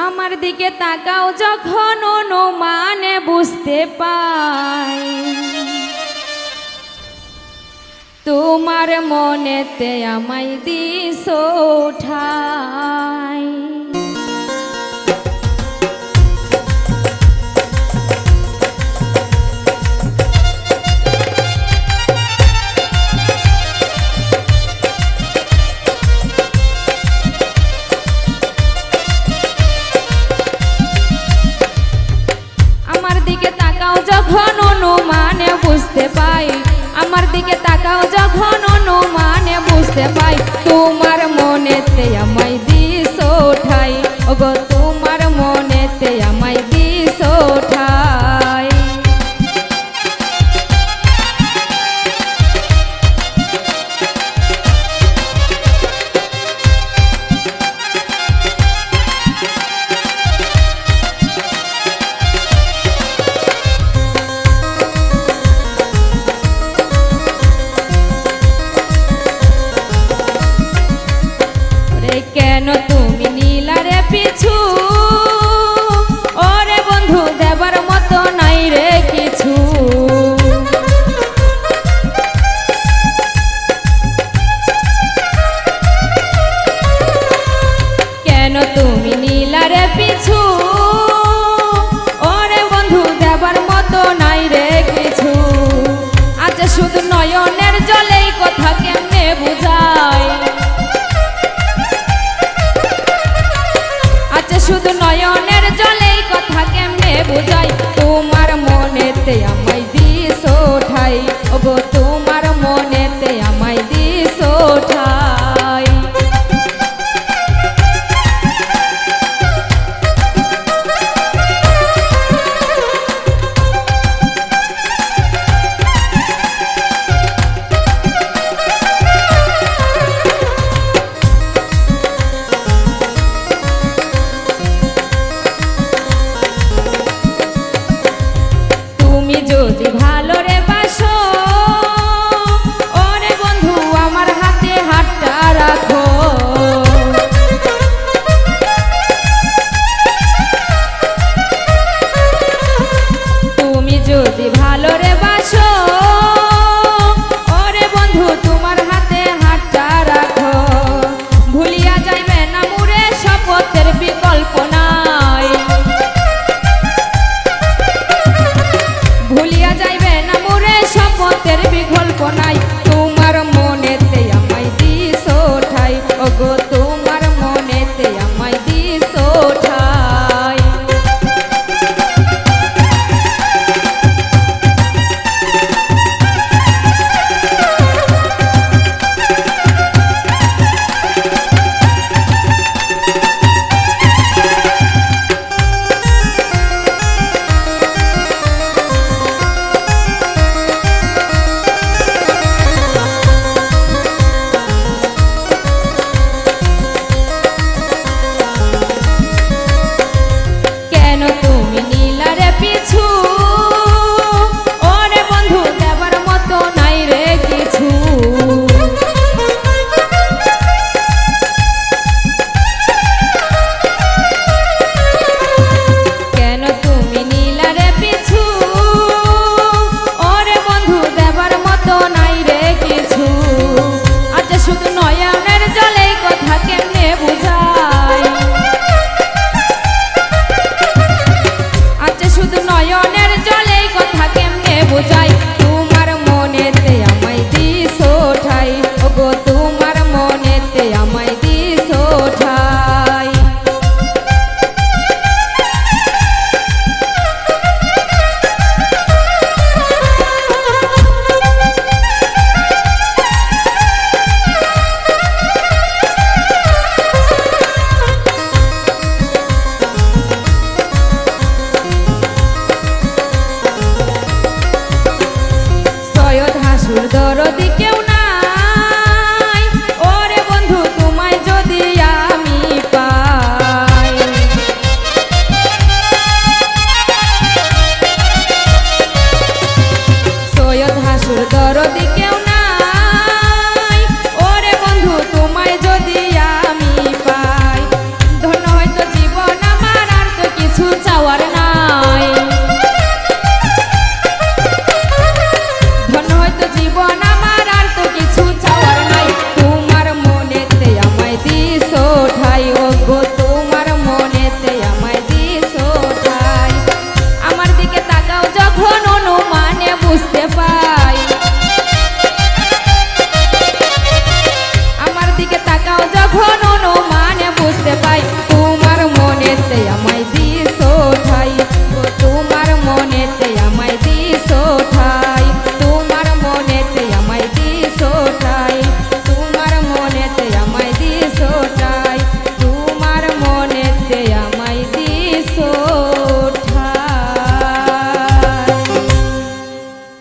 আমার দিকে তাকাও যখন অনুমানে বুঝতে পাই তোমার মনেতে আমায় দিছো ঠাই। যখন অনুমানে বুঝতে পাই আমার দিকে তাকাও যখন অনুমানে বুঝতে পাই তোমার মনেতে আমায় দিছো ঠাই ওগো তোমার মনেতে আমায় দিছো ঠাই। কেন তুমি নীলারে পিছু ওরে বন্ধু দেবার মতো নাই রে কিছু। কেন তুমি নীলারে পিছু ওরে বন্ধু দেবার মতো নাই রে কিছু। আচ্ছা শুধু নয়নের জলেই কথা কেমনে বুঝায় শুধু নয়নের জলেই কথা কেমনে বুঝাই তোমার মনেতে আমায় দিছো ঠাই ওগো তোমার মনেতে আমায় দিছো ঠাই। যদি ভালো রে বাসো ওরে বন্ধু আমার হাতে হাতটা রাখো। তুমি যদি ভালো রে বাসো ওরে বন্ধু তোমার হাতে হাতটা রাখো। ভুলিয়া যাইবে না মুরে শপথের বিকল্প নাই ভুলিয়া যাইবে না মোরে শপথের বিকল্প নাই তোমার মনেতে আমায় দিছো ঠাই ওগো তোমার মনেতে আমায় দিছো ঠাই। তুমি নীলারে পিছু ওরে বন্ধু দেবার মতো নাই রে কিছু। কেন তুমি নীলারে পিছু ওরে বন্ধু দেবার মতো নাই রে কিছু। আচ্ছা শুধু নয়নের জলেই কথা কেমনে বুঝাই শুধু নয়নের জলেই কথা কেমনে বুঝাই তোমার মনেতে আমায় দিছো ঠাই ওগো তোমার মনেতে আমায় দিছো ঠাই। দরদি কেউ